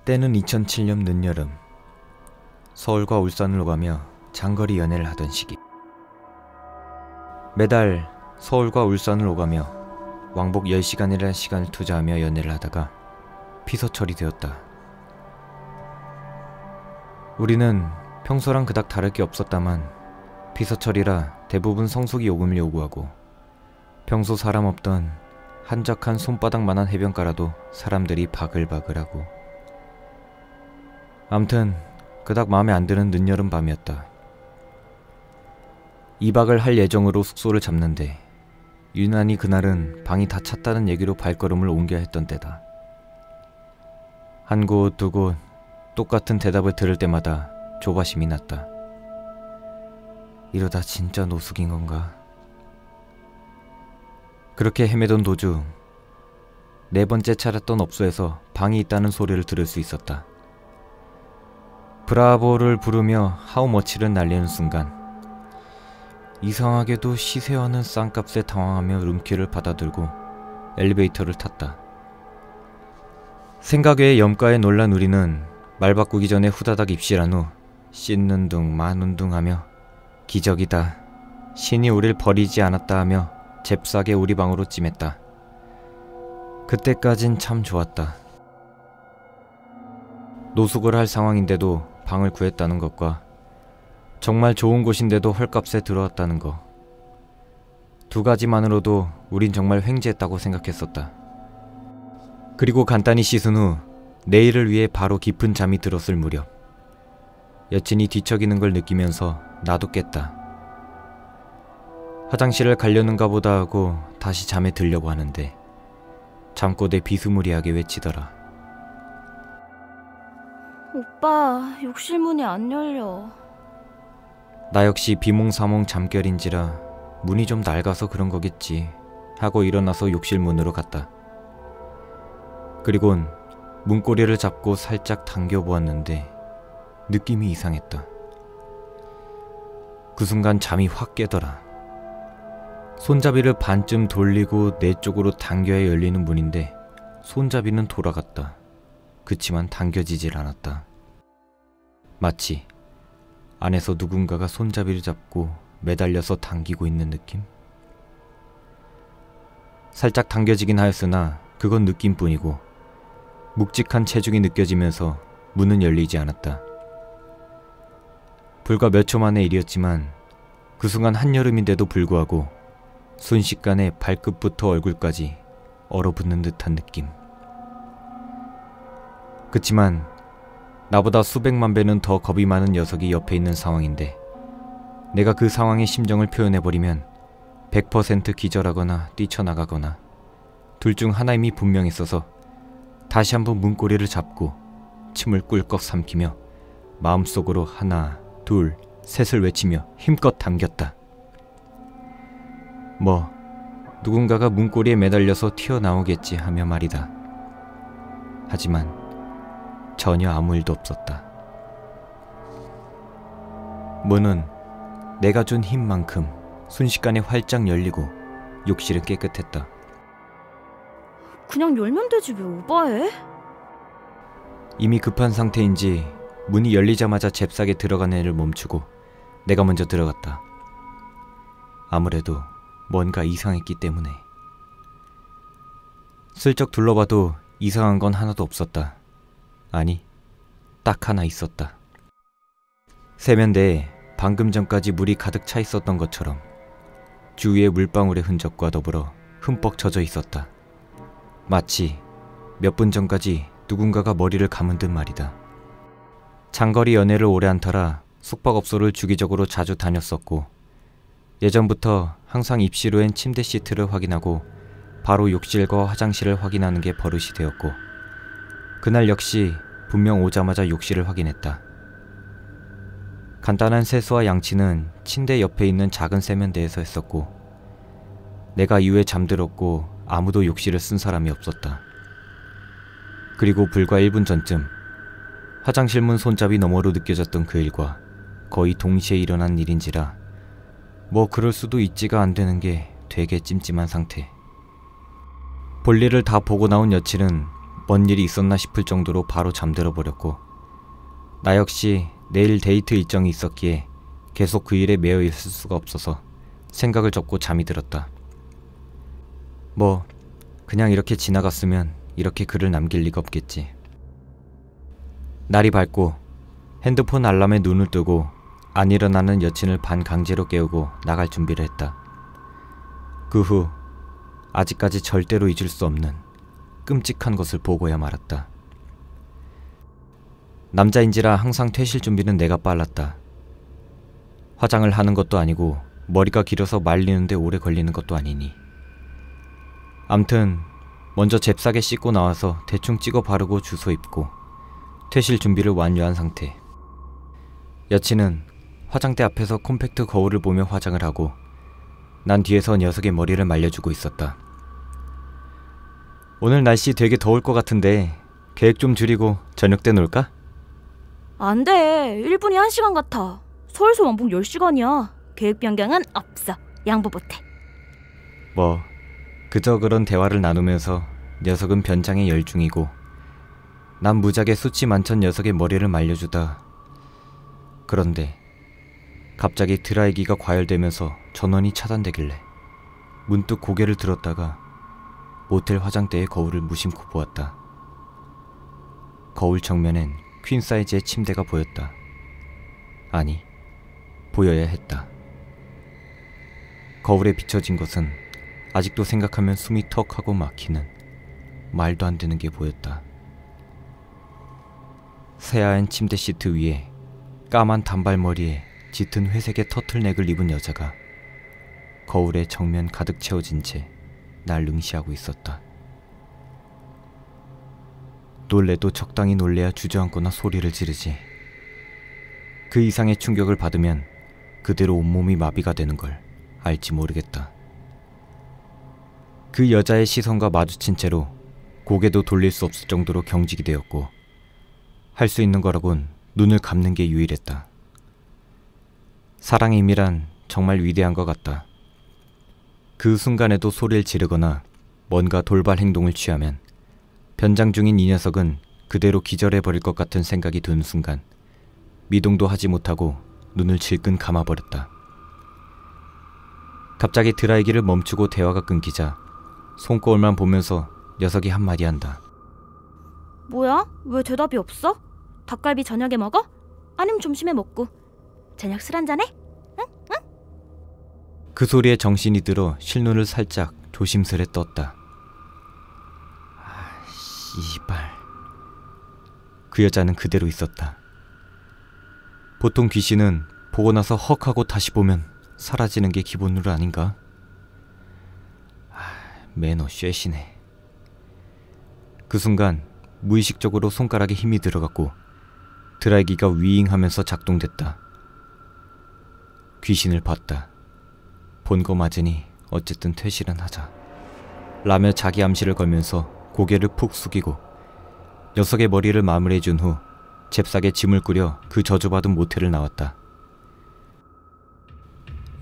때는 2007년 늦여름. 서울과 울산을 오가며 장거리 연애를 하던 시기. 매달 서울과 울산을 오가며 왕복 10시간이라는 시간을 투자하며 연애를 하다가 피서철이 되었다. 우리는 평소랑 그닥 다를 게 없었다만 피서철이라 대부분 성수기 요금을 요구하고 평소 사람 없던 한적한 손바닥만한 해변가라도 사람들이 바글바글하고, 암튼 그닥 마음에 안 드는 늦여름 밤이었다. 2박을 할 예정으로 숙소를 잡는데 유난히 그날은 방이 다 찼다는 얘기로 발걸음을 옮겨야 했던 때다. 한 곳 두 곳 똑같은 대답을 들을 때마다 조바심이 났다. 이러다 진짜 노숙인 건가? 그렇게 헤매던 도중 4번째 찾았던 업소에서 방이 있다는 소리를 들을 수 있었다. 브라보를 부르며 하우머치를 날리는 순간 이상하게도 시세와는 싼값에 당황하며 룸키를 받아들고 엘리베이터를 탔다. 생각 외의 염가에 놀란 우리는 말 바꾸기 전에 후다닥 입실한 후 씻는 둥 마는 둥 하며 기적이다, 신이 우릴 버리지 않았다 하며 잽싸게 우리 방으로 찜했다. 그때까진 참 좋았다. 노숙을 할 상황인데도 방을 구했다는 것과 정말 좋은 곳인데도 헐값에 들어왔다는 것, 두 가지만으로도 우린 정말 횡재했다고 생각했었다. 그리고 간단히 씻은 후 내일을 위해 바로 깊은 잠이 들었을 무렵 여친이 뒤척이는 걸 느끼면서 나도 깼다. 화장실을 가려는가 보다 하고 다시 잠에 들려고 하는데 잠꼬대 비스무리하게 외치더라. 오빠, 욕실 문이 안 열려. 나 역시 비몽사몽 잠결인지라 문이 좀 낡아서 그런 거겠지 하고 일어나서 욕실 문으로 갔다. 그리곤 문고리를 잡고 살짝 당겨보았는데 느낌이 이상했다. 그 순간 잠이 확 깨더라. 손잡이를 반쯤 돌리고 내 쪽으로 당겨야 열리는 문인데 손잡이는 돌아갔다. 그치만 당겨지질 않았다. 마치 안에서 누군가가 손잡이를 잡고 매달려서 당기고 있는 느낌? 살짝 당겨지긴 하였으나 그건 느낌뿐이고 묵직한 체중이 느껴지면서 문은 열리지 않았다. 불과 몇 초 만의 일이었지만 그 순간 한여름인데도 불구하고 순식간에 발끝부터 얼굴까지 얼어붙는 듯한 느낌. 그치만 나보다 수백만 배는 더 겁이 많은 녀석이 옆에 있는 상황인데 내가 그 상황의 심정을 표현해버리면 100% 기절하거나 뛰쳐나가거나 둘 중 하나임이 분명했어서 다시 한번 문고리를 잡고 침을 꿀꺽 삼키며 마음속으로 하나, 둘, 셋을 외치며 힘껏 당겼다. 누군가가 문고리에 매달려서 튀어나오겠지 하며 말이다. 하지만 전혀 아무 일도 없었다. 문은 내가 준 힘만큼 순식간에 활짝 열리고 욕실은 깨끗했다. 그냥 열면 되지 왜 오버해? 이미 급한 상태인지 문이 열리자마자 잽싸게 들어간 애를 멈추고 내가 먼저 들어갔다. 아무래도 뭔가 이상했기 때문에. 슬쩍 둘러봐도 이상한 건 하나도 없었다. 아니, 딱 하나 있었다. 세면대에 방금 전까지 물이 가득 차 있었던 것처럼 주위에 물방울의 흔적과 더불어 흠뻑 젖어 있었다. 마치 몇 분 전까지 누군가가 머리를 감은 듯 말이다. 장거리 연애를 오래 한 터라 숙박업소를 주기적으로 자주 다녔었고 예전부터 항상 입실 후엔 침대 시트를 확인하고 바로 욕실과 화장실을 확인하는 게 버릇이 되었고 그날 역시 분명 오자마자 욕실을 확인했다. 간단한 세수와 양치는 침대 옆에 있는 작은 세면대에서 했었고 내가 이후에 잠들었고 아무도 욕실을 쓴 사람이 없었다. 그리고 불과 1분 전쯤 화장실 문 손잡이 너머로 느껴졌던 그 일과 거의 동시에 일어난 일인지라 그럴 수도 있지가 안 되는 게 되게 찜찜한 상태. 볼일을 다 보고 나온 여친은 뭔 일이 있었나 싶을 정도로 바로 잠들어 버렸고, 나 역시 내일 데이트 일정이 있었기에 계속 그 일에 매여 있을 수가 없어서 생각을 접고 잠이 들었다. 뭐 그냥 이렇게 지나갔으면 이렇게 글을 남길 리가 없겠지. 날이 밝고 핸드폰 알람에 눈을 뜨고 안 일어나는 여친을 반강제로 깨우고 나갈 준비를 했다. 그 후 아직까지 절대로 잊을 수 없는 끔찍한 것을 보고야 말았다. 남자인지라 항상 퇴실 준비는 내가 빨랐다. 화장을 하는 것도 아니고 머리가 길어서 말리는데 오래 걸리는 것도 아니니. 암튼 먼저 잽싸게 씻고 나와서 대충 찍어 바르고 주소 입고 퇴실 준비를 완료한 상태. 여친은 화장대 앞에서 콤팩트 거울을 보며 화장을 하고 난 뒤에서 녀석의 머리를 말려주고 있었다. 오늘 날씨 되게 더울 것 같은데 계획 좀 줄이고 저녁 때 놀까? 안 돼. 1분이 1시간 같아. 서울서 왕복 10시간이야. 계획 변경은 없어. 양보 못해. 뭐 그저 그런 대화를 나누면서 녀석은 변장에 열중이고 난 무작에 수치 많던 녀석의 머리를 말려주다. 그런데 갑자기 드라이기가 과열되면서 전원이 차단되길래 문득 고개를 들었다가 모텔 화장대의 거울을 무심코 보았다. 거울 정면엔 퀸 사이즈의 침대가 보였다. 아니, 보여야 했다. 거울에 비춰진 것은 아직도 생각하면 숨이 턱하고 막히는 말도 안 되는 게 보였다. 새하얀 침대 시트 위에 까만 단발머리에 짙은 회색의 터틀넥을 입은 여자가 거울에 정면 가득 채워진 채 날 응시하고 있었다. 놀래도 적당히 놀래야 주저앉거나 소리를 지르지. 그 이상의 충격을 받으면 그대로 온몸이 마비가 되는 걸 알지 모르겠다. 그 여자의 시선과 마주친 채로 고개도 돌릴 수 없을 정도로 경직이 되었고 할 수 있는 거라곤 눈을 감는 게 유일했다. 사랑의 힘이란 정말 위대한 것 같다. 그 순간에도 소리를 지르거나 뭔가 돌발 행동을 취하면 변장 중인 이 녀석은 그대로 기절해버릴 것 같은 생각이 드는 순간 미동도 하지 못하고 눈을 질끈 감아버렸다. 갑자기 드라이기를 멈추고 대화가 끊기자 손거울만 보면서 녀석이 한마디 한다. 뭐야? 왜 대답이 없어? 닭갈비 저녁에 먹어? 아니면 점심에 먹고. 저녁 술 한잔해? 그 소리에 정신이 들어 실눈을 살짝 조심스레 떴다. 씨발. 그 여자는 그대로 있었다. 보통 귀신은 보고 나서 헉 하고 다시 보면 사라지는 게 기본 룰 아닌가? 매너 쉐시네. 그 순간 무의식적으로 손가락에 힘이 들어갔고 드라이기가 위잉하면서 작동됐다. 귀신을 봤다. 본 거 맞으니 어쨌든 퇴실은 하자 라며 자기 암시를 걸면서 고개를 푹 숙이고 녀석의 머리를 마무리해준 후 잽싸게 짐을 꾸려 그 저주받은 모텔을 나왔다.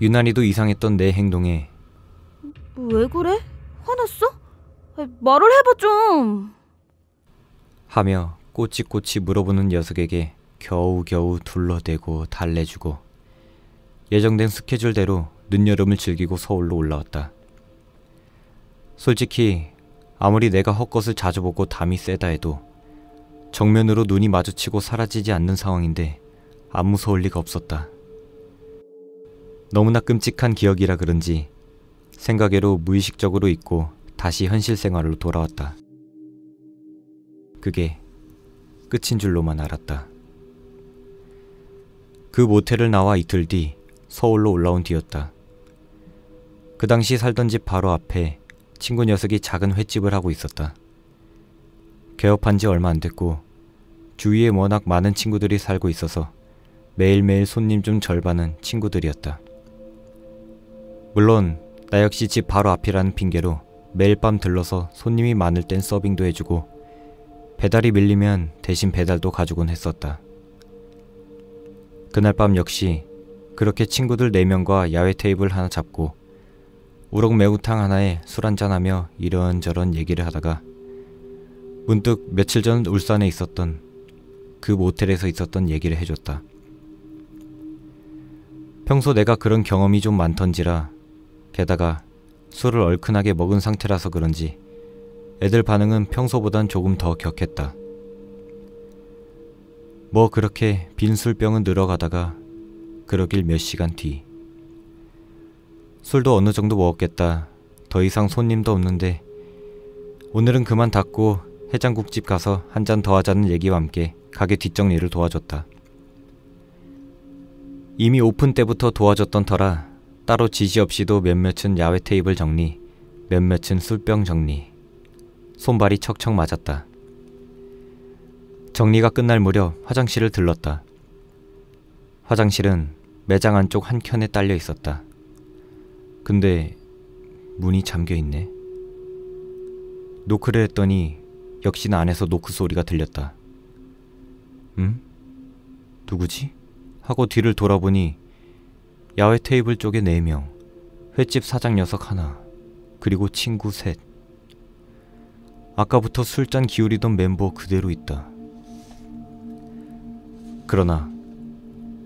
유난히도 이상했던 내 행동에 왜 그래? 화났어? 말을 해봐 좀. 하며 꼬치꼬치 물어보는 녀석에게 겨우겨우 둘러대고 달래주고 예정된 스케줄대로 늦여름을 즐기고 서울로 올라왔다. 솔직히 아무리 내가 헛것을 자주 보고 담이 세다 해도 정면으로 눈이 마주치고 사라지지 않는 상황인데 안 무서울 리가 없었다. 너무나 끔찍한 기억이라 그런지 생각외로 무의식적으로 잊고 다시 현실 생활로 돌아왔다. 그게 끝인 줄로만 알았다. 그 모텔을 나와 이틀 뒤 서울로 올라온 뒤였다. 그 당시 살던 집 바로 앞에 친구 녀석이 작은 횟집을 하고 있었다. 개업한 지 얼마 안 됐고 주위에 워낙 많은 친구들이 살고 있어서 매일매일 손님 중 절반은 친구들이었다. 물론 나 역시 집 바로 앞이라는 핑계로 매일 밤 들러서 손님이 많을 땐 서빙도 해주고 배달이 밀리면 대신 배달도 가주곤 했었다. 그날 밤 역시 그렇게 친구들 4명과 야외 테이블 하나 잡고 우럭 매운탕 하나에 술 한잔하며 이런저런 얘기를 하다가 문득 며칠 전 울산에 있었던 그 모텔에서 있었던 얘기를 해줬다. 평소 내가 그런 경험이 좀 많던지라, 게다가 술을 얼큰하게 먹은 상태라서 그런지 애들 반응은 평소보단 조금 더 격했다. 뭐 그렇게 빈 술병은 늘어가다가 그러길 몇 시간 뒤, 술도 어느 정도 먹었겠다. 더 이상 손님도 없는데 오늘은 그만 닫고 해장국집 가서 한 잔 더 하자는 얘기와 함께 가게 뒷정리를 도와줬다. 이미 오픈 때부터 도와줬던 터라 따로 지시 없이도 몇몇은 야외 테이블 정리, 몇몇은 술병 정리, 손발이 척척 맞았다. 정리가 끝날 무렵 화장실을 들렀다. 화장실은 매장 안쪽 한켠에 딸려 있었다. 근데 문이 잠겨있네. 노크를 했더니 역시나 안에서 노크 소리가 들렸다. 누구지? 하고 뒤를 돌아보니 야외 테이블 쪽에 4명, 횟집 사장 녀석 하나, 그리고 친구 셋. 아까부터 술잔 기울이던 멤버 그대로 있다. 그러나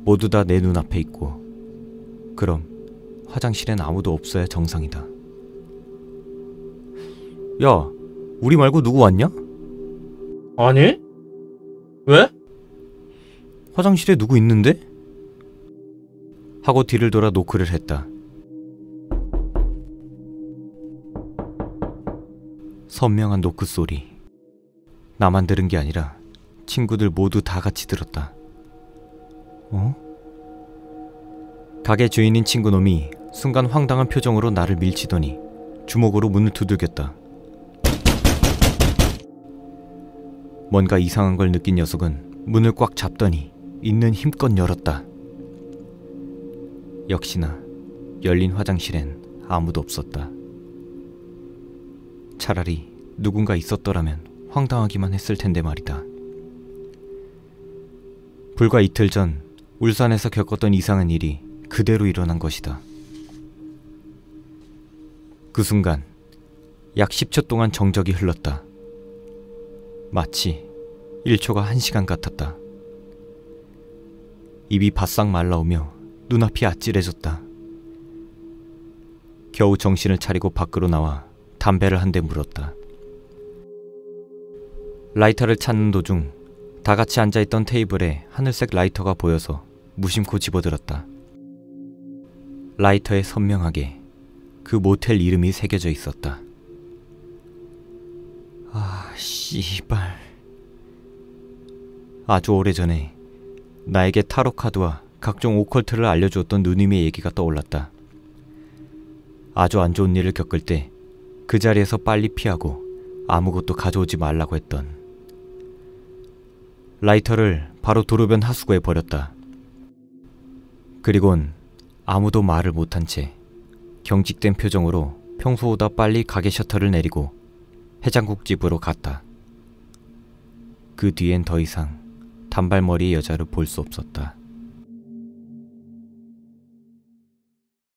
모두 다 내 눈앞에 있고, 그럼 화장실엔 아무도 없어야 정상이다. 야, 우리 말고 누구 왔냐? 아니? 왜? 화장실에 누구 있는데? 하고 뒤를 돌아 노크를 했다. 선명한 노크 소리. 나만 들은 게 아니라 친구들 모두 다 같이 들었다. 가게 주인인 친구놈이 순간 황당한 표정으로 나를 밀치더니 주먹으로 문을 두들겼다. 뭔가 이상한 걸 느낀 녀석은 문을 꽉 잡더니 있는 힘껏 열었다. 역시나 열린 화장실엔 아무도 없었다. 차라리 누군가 있었더라면 황당하기만 했을 텐데 말이다. 불과 이틀 전 울산에서 겪었던 이상한 일이 그대로 일어난 것이다. 그 순간 약 10초 동안 정적이 흘렀다. 마치 1초가 1시간 같았다. 입이 바싹 말라오며 눈앞이 아찔해졌다. 겨우 정신을 차리고 밖으로 나와 담배를 한 대 물었다. 라이터를 찾는 도중 다 같이 앉아있던 테이블에 하늘색 라이터가 보여서 무심코 집어들었다. 라이터에 선명하게 그 모텔 이름이 새겨져 있었다. 아, 씨발. 아주 오래전에 나에게 타로 카드와 각종 오컬트를 알려주었던 누님의 얘기가 떠올랐다. 아주 안 좋은 일을 겪을 때 그 자리에서 빨리 피하고 아무것도 가져오지 말라고 했던. 라이터를 바로 도로변 하수구에 버렸다. 그리곤 아무도 말을 못한 채 경직된 표정으로 평소보다 빨리 가게 셔터를 내리고 해장국집으로 갔다. 그 뒤엔 더 이상 단발머리의 여자를 볼 수 없었다.